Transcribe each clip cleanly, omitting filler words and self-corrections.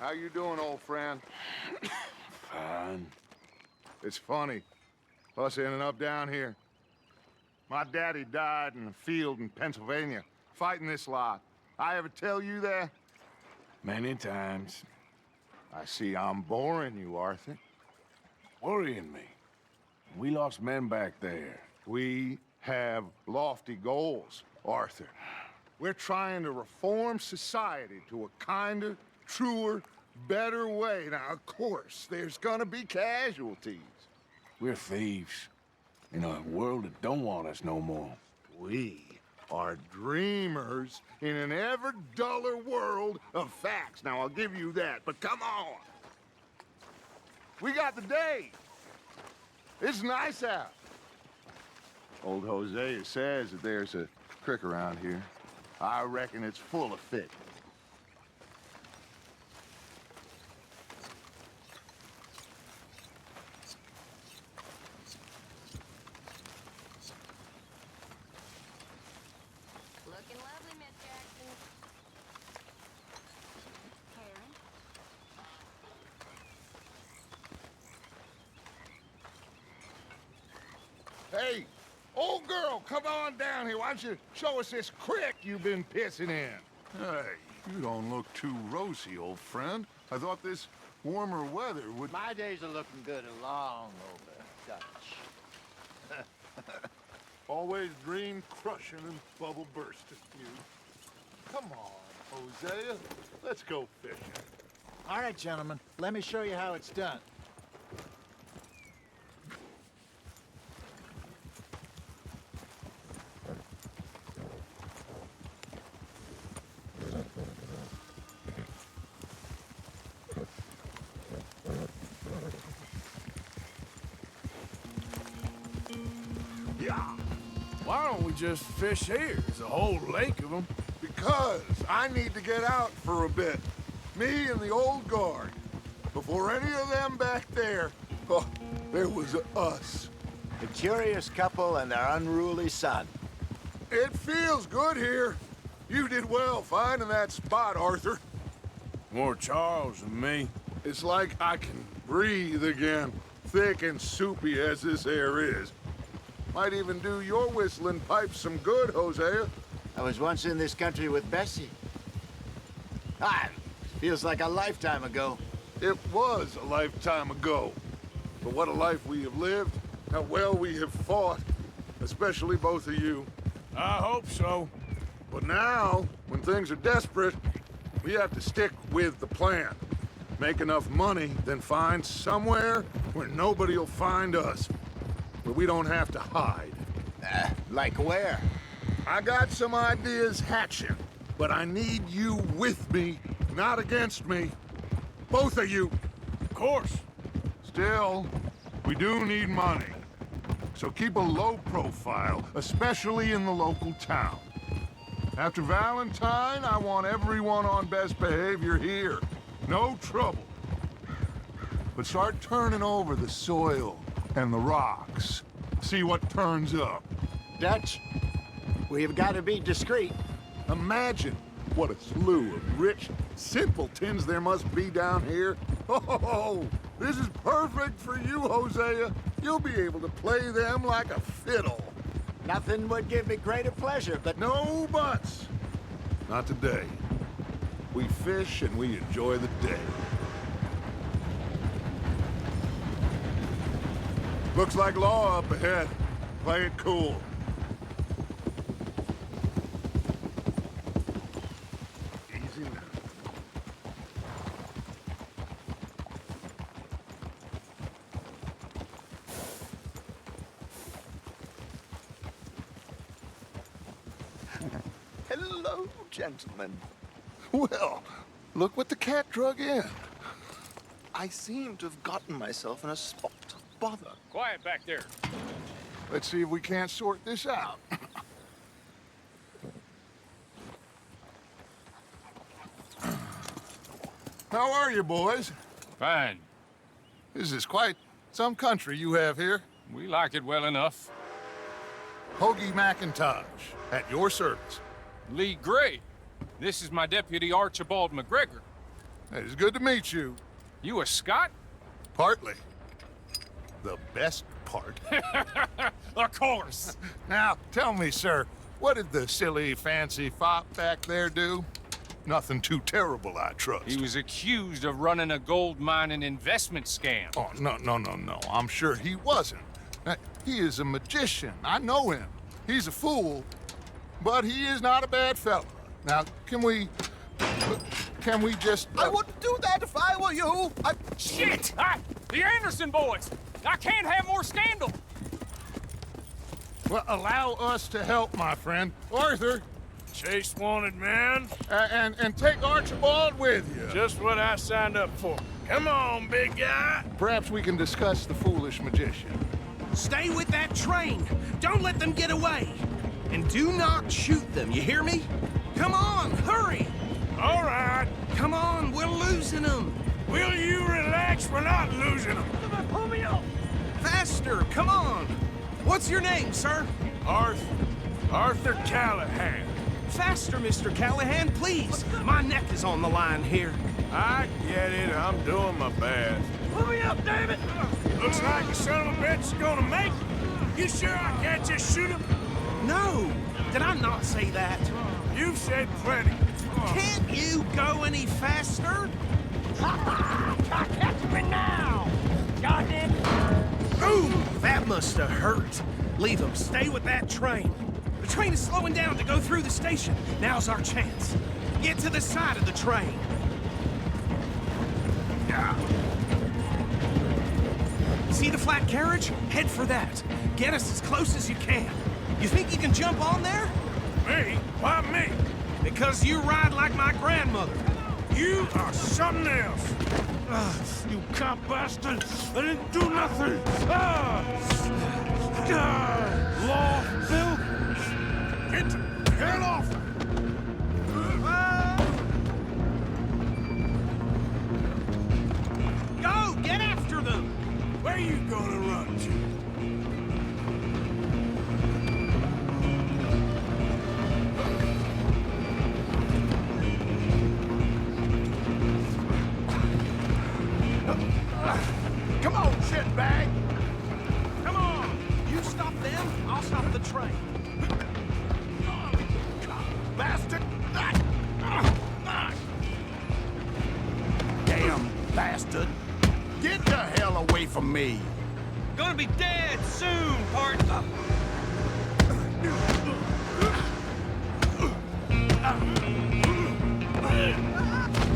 How you doing, old friend? Fine. It's funny, us ending up down here. My daddy died in a field in Pennsylvania, fighting this lot. I ever tell you that? Many times. I see I'm boring you, Arthur. Worrying me. We lost men back there. We have lofty goals, Arthur. We're trying to reform society to a kinder, truer, better way. Now, of course, there's gonna be casualties. We're thieves. In a world that don't want us no more. We are dreamers in an ever duller world of facts. Now, I'll give you that, but come on. We got the day. It's nice out. Old Hosea says that there's a creek around here. I reckon it's full of fish. Looking lovely, Miss Jackson. Karen? Hey, old girl, come on down here. Why don't you show us this creek you've been pissing in? Hey, you don't look too rosy, old friend. I thought this warmer weather would... My days are looking good along over Dutch. Always dream crushing and bubble bursting, you. Come on, Hosea. Let's go fishing. All right, gentlemen, let me show you how it's done. Yeah, Why don't we just fish here? There's a whole lake of them. because I need to get out for a bit. Me and the old guard. Before any of them back there, oh, there was us. The curious couple and their unruly son. It feels good here. You did well finding that spot, Arthur. More Charles than me. It's like I can breathe again, thick and soupy as this air is. Might even do your whistling pipes some good, Hosea. I was once in this country with Bessie. Feels like a lifetime ago. It was a lifetime ago. But what a life we have lived, how well we have fought, especially both of you. I hope so. But now, when things are desperate, we have to stick with the plan. Make enough money, then find somewhere where nobody will find us. Where we don't have to hide. Like where? I got some ideas hatching, but I need you with me, not against me. Both of you. Of course. Still, we do need money. So keep a low profile, especially in the local town. After Valentine, I want everyone on best behavior here. No trouble. But start turning over the soil and the rocks. See what turns up. Dutch, we've got to be discreet. Imagine what a slew of rich simpletons there must be down here. Oh, this is perfect for you, Hosea. You'll be able to play them like a fiddle. Nothing would give me greater pleasure, but No buts. Not today. We fish and we enjoy the day. Looks like law up ahead. Play it cool. Easy now. Hello, gentlemen. Well, look what the cat drug in. I seem to have gotten myself in a spot of bother. Quiet back there. Let's see if we can't sort this out. How are you, boys? Fine. This is quite some country you have here. We like it well enough. Hoagie McIntosh, at your service. Lee Gray. This is my deputy, Archibald McGregor. It's good to meet you. You a Scot? Partly. The best part. Of course. Now, tell me, sir, what did the silly, fancy fop back there do? Nothing too terrible, I trust. He was accused of running a gold mining investment scam. Oh, no. I'm sure he wasn't. He is a magician. I know him. He's a fool, but he is not a bad fella. Now, can we just... I wouldn't do that if I were you. Shit! The Anderson boys! I can't have more scandal! Well, allow us to help, my friend. Arthur, Chase wanted man. and take Archibald with you. Just what I signed up for. Come on, big guy. Perhaps we can discuss the foolish magician. Stay with that train. Don't let them get away. And do not shoot them, you hear me? Come on, hurry! All right. Come on, we're losing them. Will you relax? We're not losing them. Pull me up! Faster, come on! What's your name, sir? Arthur Callahan. Faster, Mr. Callahan, please. My neck is on the line here. I get it. I'm doing my best. Pull me up, damn it! Looks like the son of a bitch is gonna make it. You sure I can't just shoot him? No! Did I not say that? You've said plenty. Can't you go any faster? Catch me now! Goddamn! Ooh, that must have hurt. Leave him. Stay with that train. The train is slowing down to go through the station. Now's our chance. Get to the side of the train. See the flat carriage? Head for that. Get us as close as you can. You think you can jump on there? Me? Why me? Because you ride like my grandmother. You are something else. You cop bastard! I didn't do nothing! Law, Bill! Get the hell off! Go! Get after them! Where are you gonna run to? Come on, shitbag! Come on! You stop them, I'll stop the train. Bastard! Damn bastard. Get the hell away from me. Gonna be dead soon, partner.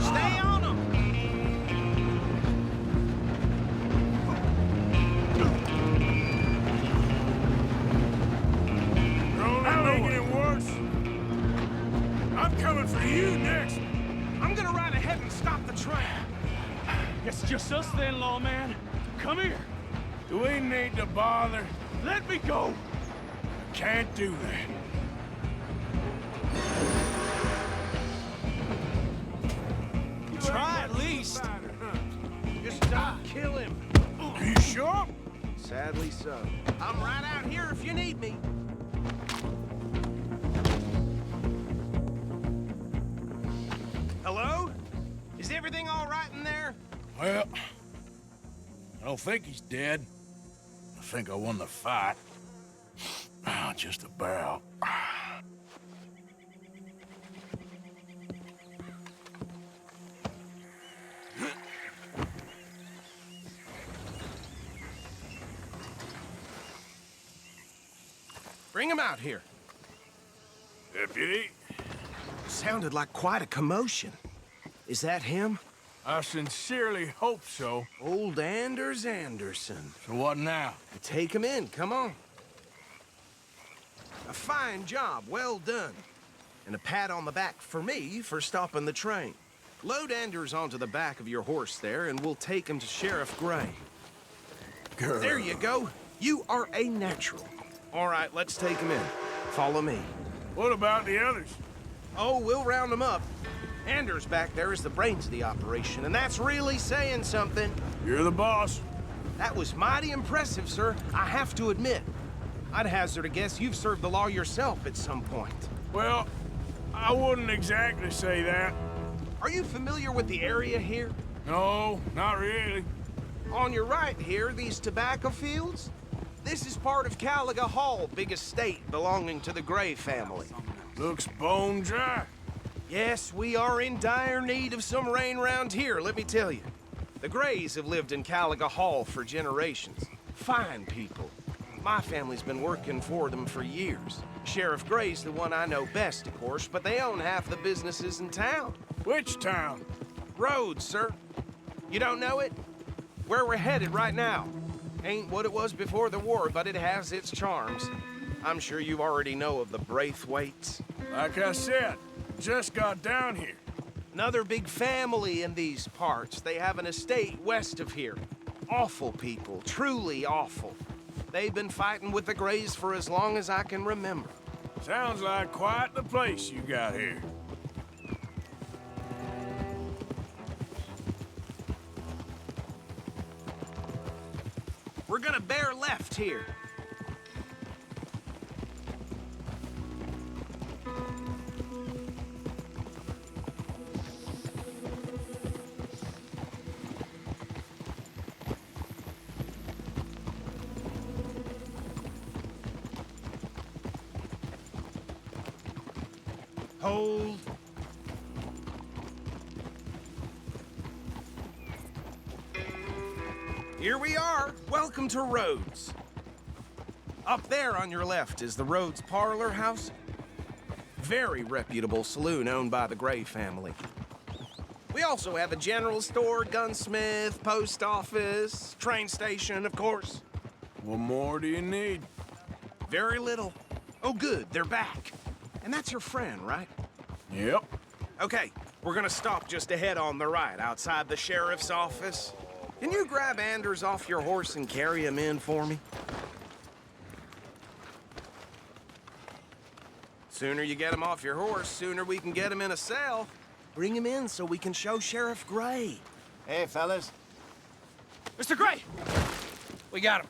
Stay on them. You're only making it worse. I'm coming for you next. I'm gonna ride ahead and stop the train. It's just us then, lawman. Come here. Do we need to bother? Let me go. Can't do that. Try at least. Just don't kill him. Are you sure? Sadly so. I'm right out here if you need me. Hello? Is everything all right in there? Well, I don't think he's dead. I think I won the fight. Just about. Bring him out here. Deputy, Sounded like quite a commotion. Is that him? I sincerely hope so. Old Anders Anderson. So what now? Take him in, come on. A fine job, well done. And a pat on the back for me for stopping the train. Load Anders onto the back of your horse there, and we'll take him to Sheriff Gray. There you go. You are a natural. All right, let's take him in. Follow me. What about the others? Oh, we'll round them up. Anders back there is the brains of the operation, and that's really saying something. You're the boss. That was mighty impressive, sir. I have to admit. I'd hazard a guess you've served the law yourself at some point. Well, I wouldn't exactly say that. Are you familiar with the area here? No, not really. On your right here, these tobacco fields? This is part of 𝒮ℴ𝓊𝓉𝒽 Hall, big estate belonging to the Gray family. Looks bone dry. Yes, we are in dire need of some rain round here, let me tell you. The Grays have lived in 𝒮ℴ𝓊𝓼 Hall for generations. Fine people. My family's been working for them for years. Sheriff Gray's the one I know best, of course, but they own half the businesses in town. Which town? Rhodes, sir. You don't know it? Where we're headed right now. Ain't what it was before the war, but it has its charms. I'm sure you already know of the Braithwaites. Like I said, just got down here. Another big family in these parts. They have an estate west of here. Awful people, truly awful. They've been fighting with the Grays for as long as I can remember. Sounds like quite the place you got here. We're gonna bear left here. Hold. Here we are. Welcome to Rhodes. Up there on your left is the Rhodes Parlor House. Very reputable saloon owned by the Gray family. We also have a general store, gunsmith, post office, train station, of course. What more do you need? Very little. Oh, good, they're back. And that's your friend, right? Yep. Okay, we're gonna stop just ahead on the right, outside the sheriff's office. Can you grab Anders off your horse and carry him in for me? Sooner you get him off your horse, sooner we can get him in a cell. Bring him in so we can show Sheriff Gray. Hey, fellas. Mr. Gray! We got him.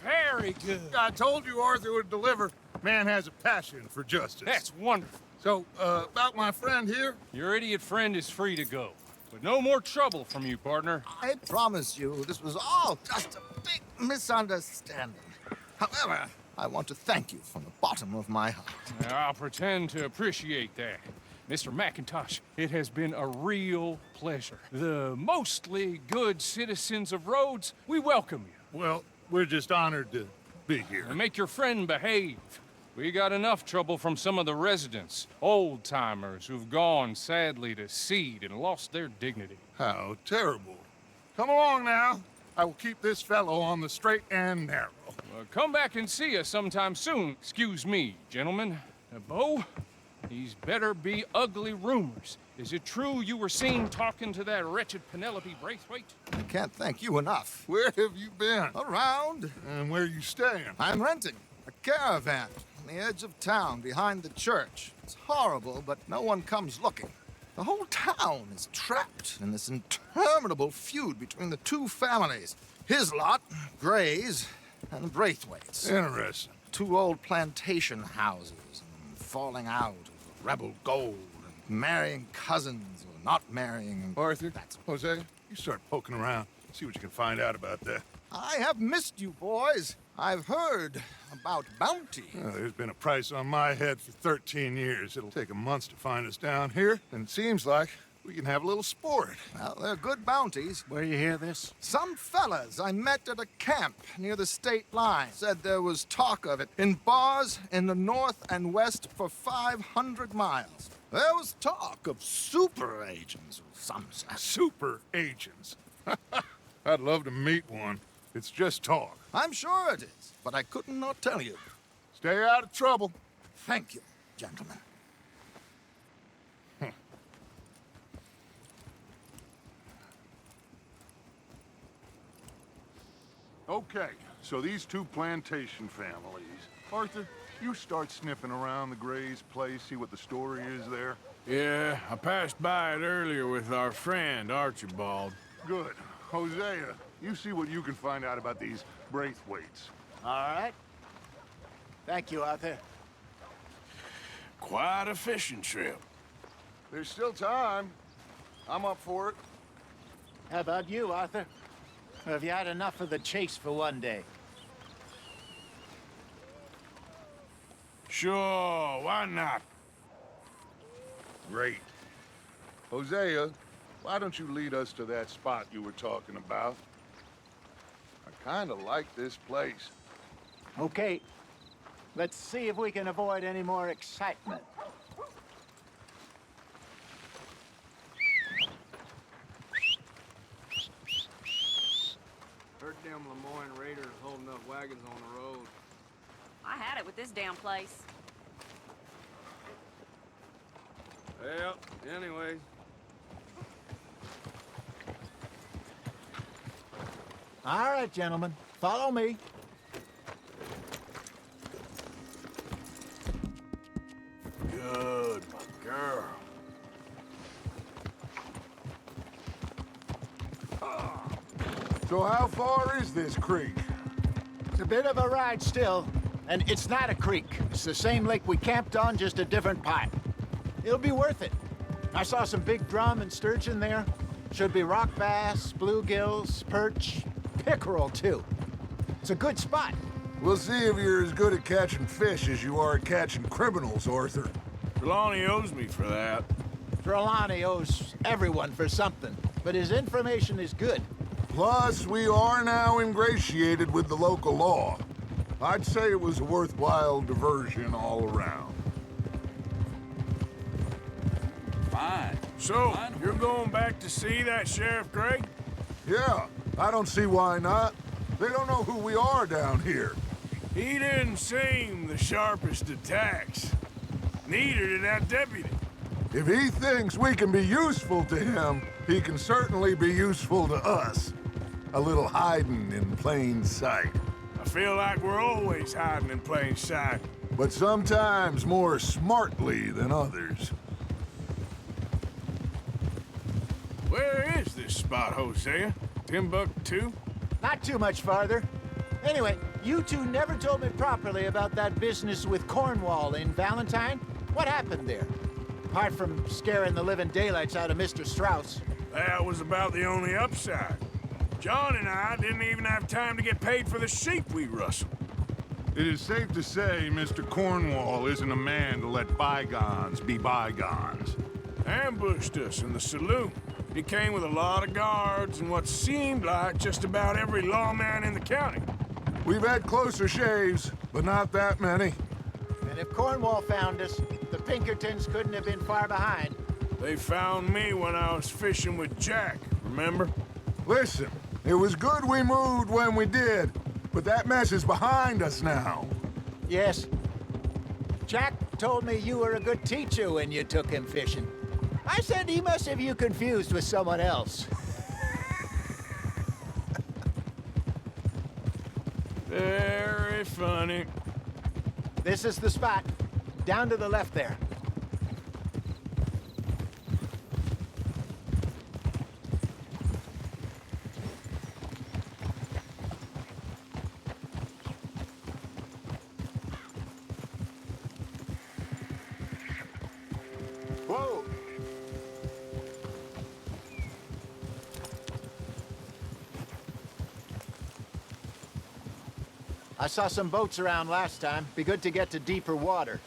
Very good. I told you Arthur would deliver. Man has a passion for justice. That's wonderful. So, about my friend here? Your idiot friend is free to go. But no more trouble from you, partner. I promise you, this was all just a big misunderstanding. However, I want to thank you from the bottom of my heart. I'll pretend to appreciate that. Mr. McIntosh, it has been a real pleasure. The mostly good citizens of Rhodes, we welcome you. Well, we're just honored to be here. And make your friend behave. We got enough trouble from some of the residents, old-timers who've gone, sadly, to seed and lost their dignity. How terrible. Come along now. I will keep this fellow on the straight and narrow. Come back and see us sometime soon. Excuse me, gentlemen. Bo, these better be ugly rumors. Is it true you were seen talking to that wretched Penelope Braithwaite? I can't thank you enough. Where have you been? Around, And where you staying? I'm renting a caravan on the edge of town behind the church. It's horrible, but no one comes looking. The whole town is trapped in this interminable feud between the two families. His lot, Gray's, and the Braithwaites. Interesting. Two old plantation houses, and falling out of rebel gold, and marrying cousins or not marrying. Arthur, Jose, you start poking around. See what you can find out about that. I have missed you, boys. I've heard about bounty. Well, there's been a price on my head for 13 years. It'll take a month to find us down here, and it seems like we can have a little sport. Well, they're good bounties. Where you hear this? Some fellas I met at a camp near the state line said there was talk of it in bars in the north and west for 500 miles. There was talk of super agents of some sort. Super agents. I'd love to meet one. It's just talk. I'm sure it is, but I couldn't not tell you. Stay out of trouble. Thank you, gentlemen. Okay, so these two plantation families. Arthur, you start sniffing around the Gray's place, see what the story is there. Yeah, I passed by it earlier with our friend, Archibald. Good. Hosea, you see what you can find out about these Braithwaites. All right. Thank you, Arthur. Quite a fishing trip. There's still time. I'm up for it. How about you, Arthur? Or have you had enough of the chase for one day? Sure, why not? Great. Hosea, why don't you lead us to that spot you were talking about? I kinda like this place. Okay. Let's see if we can avoid any more excitement. Heard them Lemoyne Raiders holding up wagons on the road. I had it with this damn place. Well, anyways. All right, gentlemen. Follow me. Good, my girl. So how far is this creek? It's a bit of a ride still, and it's not a creek. It's the same lake we camped on, just a different part. It'll be worth it. I saw some big drum and sturgeon there. Should be rock bass, bluegills, perch, pickerel, too. It's a good spot. We'll see if you're as good at catching fish as you are at catching criminals, Arthur. Trelawney owes me for that. Trelawney owes everyone for something, but his information is good. Plus, we are now ingratiated with the local law. I'd say it was a worthwhile diversion all around. Fine. So, you're going back to see that Sheriff Gray? Yeah, I don't see why not. They don't know who we are down here. He didn't seem the sharpest attacks. Neither did that deputy. If he thinks we can be useful to him, he can certainly be useful to us. A little hiding in plain sight. I feel like we're always hiding in plain sight. But sometimes more smartly than others. Where is this spot, Hosea? Timbuktu? Not too much farther. Anyway, you two never told me properly about that business with Cornwall in Valentine. What happened there? Apart from scaring the living daylights out of Mr. Strauss. That was about the only upside. John and I didn't even have time to get paid for the sheep we rustled. It is safe to say Mr. Cornwall isn't a man to let bygones be bygones. Ambushed us in the saloon. He came with a lot of guards and what seemed like just about every lawman in the county. We've had closer shaves, but not that many. And if Cornwall found us, the Pinkertons couldn't have been far behind. They found me when I was fishing with Jack, remember? Listen, it was good we moved when we did, but that mess is behind us now. Yes. Jack told me you were a good teacher when you took him fishing. I said he must have you confused with someone else. Very funny. This is the spot. Down to the left there. Whoa! I saw some boats around last time. Be good to get to deeper water.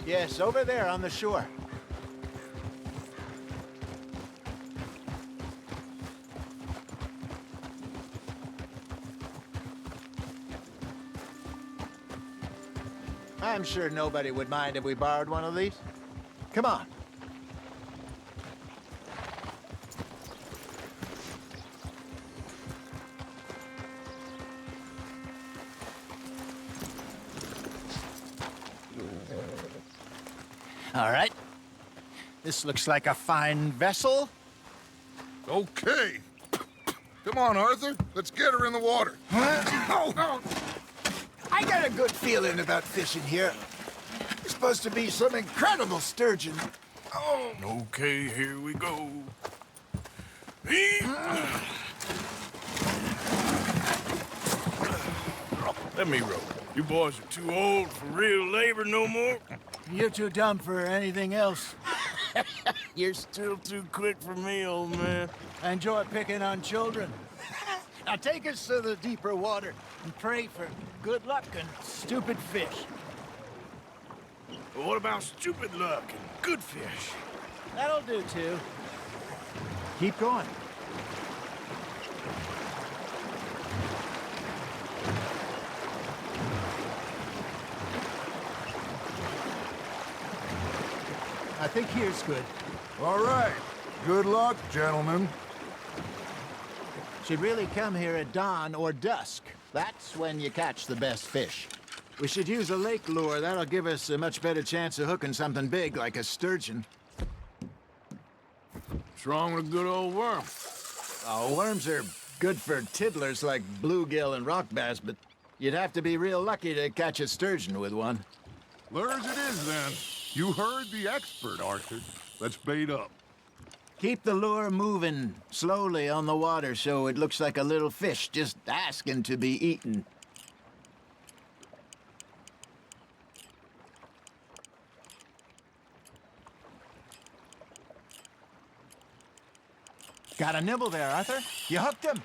Yes, over there on the shore. I'm sure nobody would mind if we borrowed one of these. Come on. All right. This looks like a fine vessel. Okay. Come on, Arthur. Let's get her in the water. Oh. I got a good feeling about fishing here. There's supposed to be some incredible sturgeon. Oh. Okay, here we go. Let me row. You boys are too old for real labor no more? You're too dumb for anything else. You're still too quick for me, old man. I enjoy picking on children. Now take us to the deeper water and pray for good luck and stupid fish. But what about stupid luck and good fish? That'll do, too. Keep going. I think here's good. All right. Good luck, gentlemen. Should really come here at dawn or dusk. That's when you catch the best fish. We should use a lake lure. That'll give us a much better chance of hooking something big like a sturgeon. What's wrong with a good old worm? Oh, worms are good for tiddlers like bluegill and rock bass, but you'd have to be real lucky to catch a sturgeon with one. Lures it is, then. You heard the expert, Arthur. Let's bait up. Keep the lure moving slowly on the water so it looks like a little fish just asking to be eaten. Got a nibble there, Arthur. You hooked him.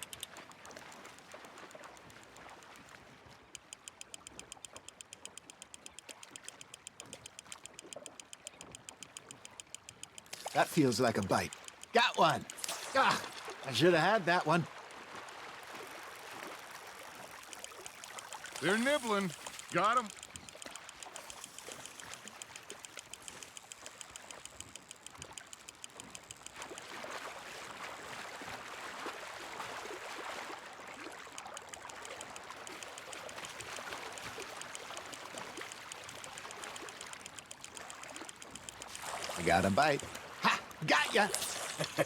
That feels like a bite. Got one. Ah, I should have had that one. They're nibbling. Got 'em. You got a bite. Ha! Got ya!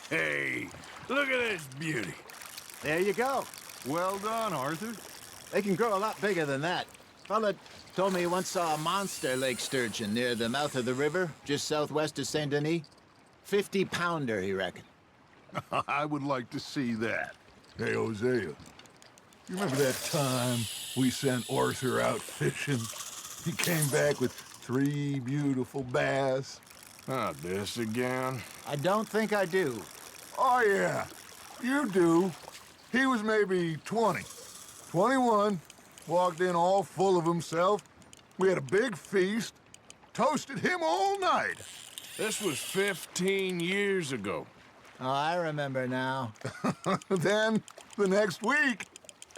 Hey, look at this beauty. There you go. Well done, Arthur. They can grow a lot bigger than that. Fella told me he once saw a monster lake sturgeon near the mouth of the river, just southwest of Saint Denis. 50-pounder, he reckoned. I would like to see that. Hey, Hosea, you remember that time we sent Arthur out fishing? He came back with 3 beautiful bass. Not this again. I don't think I do. Oh, yeah, you do. He was maybe 20, 21, walked in all full of himself. We had a big feast, toasted him all night. This was 15 years ago. Oh, I remember now. Then, the next week,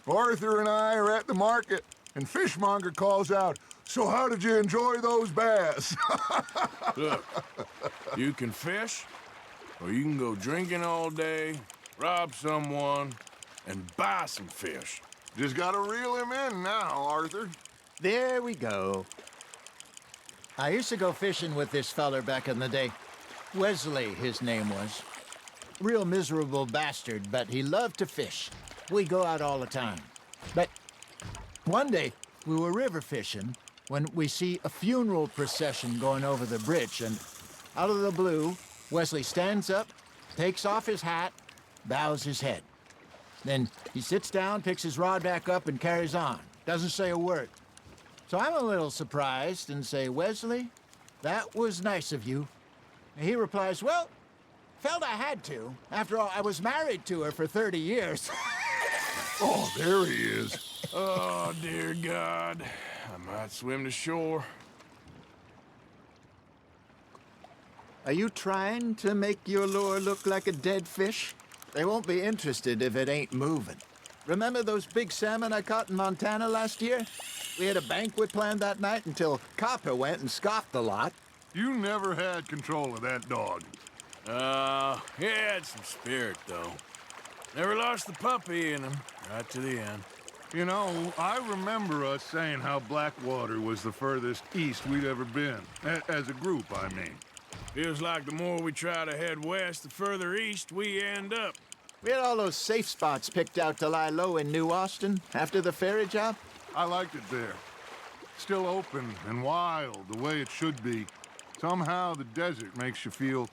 Arthur and I are at the market, and Fishmonger calls out, "So how did you enjoy those bass?" Look, you can fish, or you can go drinking all day, rob someone, and buy some fish. Just gotta reel him in now, Arthur. There we go. I used to go fishing with this feller back in the day. Wesley, his name was. Real miserable bastard, but he loved to fish. We go out all the time. But one day, we were river fishing when we see a funeral procession going over the bridge, and out of the blue, Wesley stands up, takes off his hat, bows his head. Then he sits down, picks his rod back up, and carries on. Doesn't say a word. So I'm a little surprised and say, "Wesley, that was nice of you." And he replies, "Well, felt I had to. After all, I was married to her for 30 years. Oh, there he is. Oh, dear God. I might swim to shore. Are you trying to make your lure look like a dead fish? They won't be interested if it ain't moving. Remember those big salmon I caught in Montana last year? We had a banquet planned that night until Copper went and scoffed the lot. You never had control of that dog. He had some spirit, though. Never lost the puppy in him, right to the end. You know, I remember us saying how Blackwater was the furthest east we'd ever been. As a group, I mean. Feels like the more we try to head west, the further east we end up. We had all those safe spots picked out to lie low in New Austin after the ferry job. I liked it there. Still open and wild, the way it should be. Somehow the desert makes you feel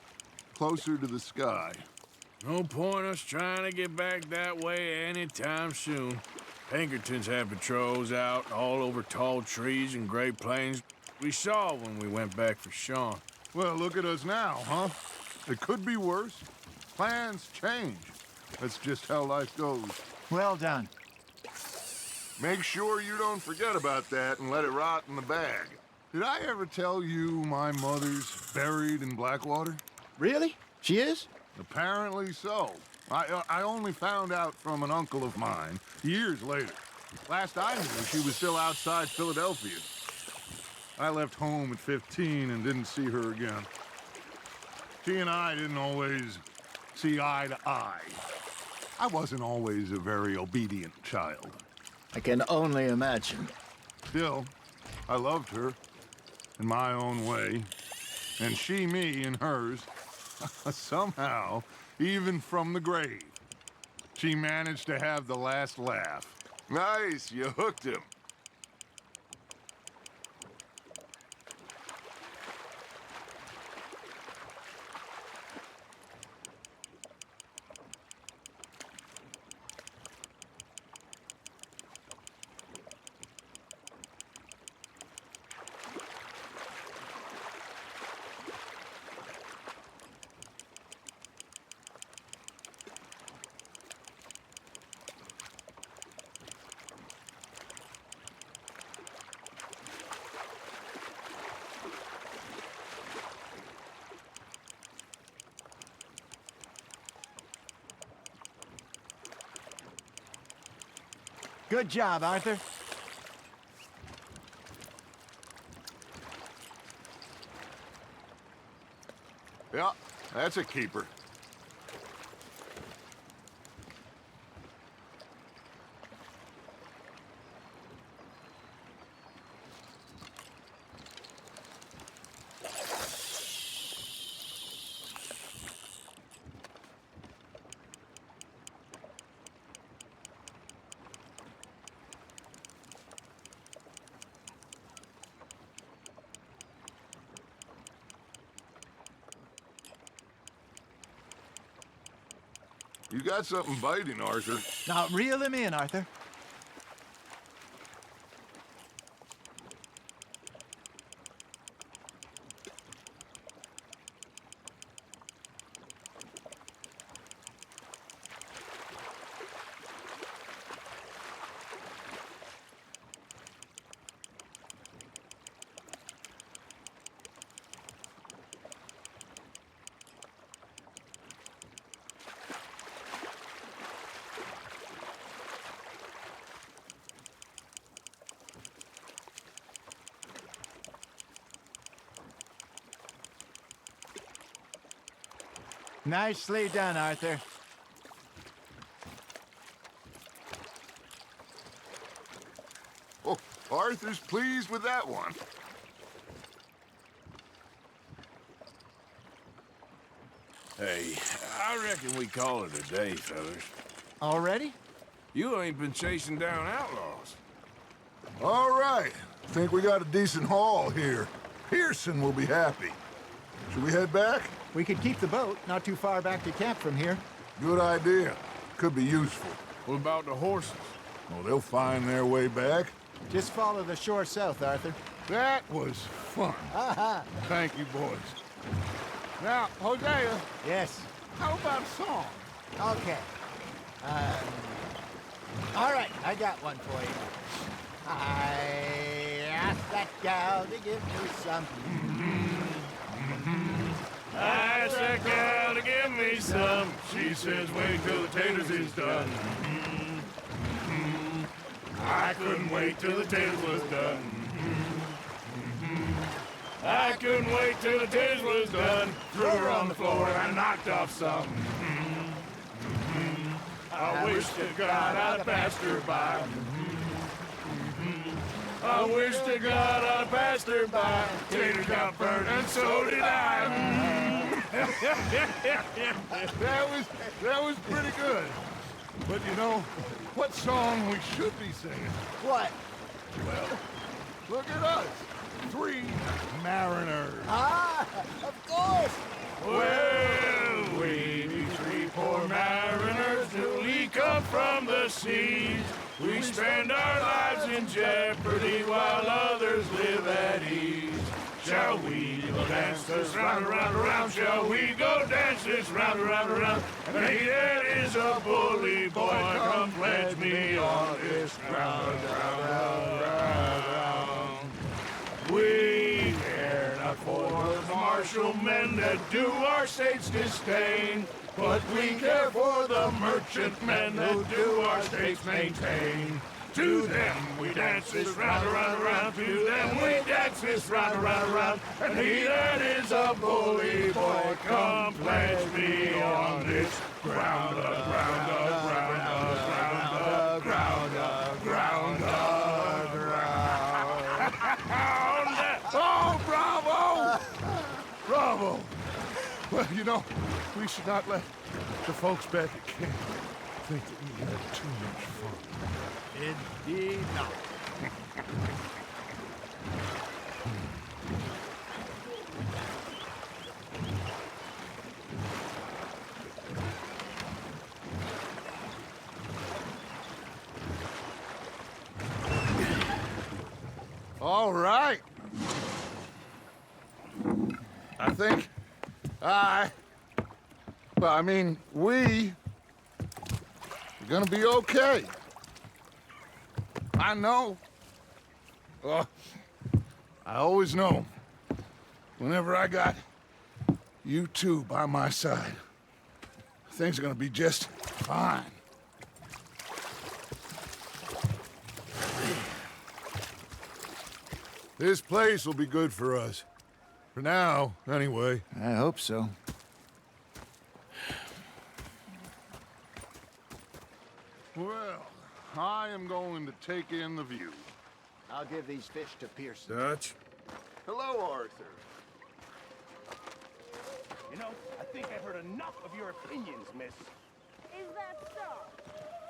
closer to the sky. No point us trying to get back that way anytime soon. Pinkertons had patrols out all over tall trees and Great Plains. We saw when we went back for Sean. Well, look at us now, huh? It could be worse. Plans change. That's just how life goes. Well done. Make sure you don't forget about that and let it rot in the bag. Did I ever tell you my mother's buried in Blackwater? Really? She is? Apparently so. I only found out from an uncle of mine years later. Last I knew, she was still outside Philadelphia. I left home at 15 and didn't see her again. She and I didn't always see eye to eye. I wasn't always a very obedient child. I can only imagine. Still, I loved her in my own way, and she me in hers. Somehow, even from the grave, she managed to have the last laugh. Nice, you hooked him. Good job, Arthur. Yeah, that's a keeper. You got something biting, Arthur. Now, reel him in, Arthur. Nicely done, Arthur. Oh, Arthur's pleased with that one. Hey, I reckon we call it a day, fellas. Already? You ain't been chasing down outlaws. All right. Think we got a decent haul here. Pearson will be happy. Should we head back? We could keep the boat not too far back to camp from here. Good idea. Could be useful. What about the horses? Oh, they'll find their way back. Just follow the shore south, Arthur. That was fun. Thank you, boys. Now, Hosea, Yes. how about a song? Okay. All right, I got one for you. I asked that gal to give me some. I asked that gal to give me some. She says, wait till the taters is done. I couldn't wait till the taters was done. I couldn't wait till the taters was done. Threw her on the floor and I knocked off some. I wish to God I'd passed her by. I wish to God I'd passed her by. Taters got burned and so did I. That was pretty good. But you know, what song we should be singing? What? Well, look at us. 3 mariners. Ah, of course. Well, we be 3 poor mariners, newly come from the seas. We spend our lives in jeopardy while others live at ease. Shall we go dance this round, around, around? Shall we go dance this round, around, around? And he that is a bully boy, come pledge me on this ground, round. We care not for the martial men that do our states disdain, but we care for the merchant men that do our states maintain. To them we dance this round, around, around. To them we dance this round, around, around. And he that is a bully boy, come pledge me on this ground, ground, ground, ground, ground, ground, ground. Oh, bravo! Bravo! Well, you know, we should not let the folks back at camp think that we had too much fun. Indeed not. All right. I think we're gonna be okay. I know. Well, I always know. Whenever I got you two by my side, things are gonna be just fine. This place will be good for us. For now, anyway. I hope so. Well, I am going to take in the view. I'll give these fish to Pearson. Dutch? Hello, Arthur. You know, I think I've heard enough of your opinions, miss. Is that so?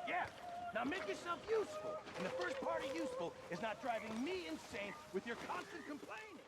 Yeah. Now make yourself useful. And the first part of useful is not driving me insane with your constant complaining.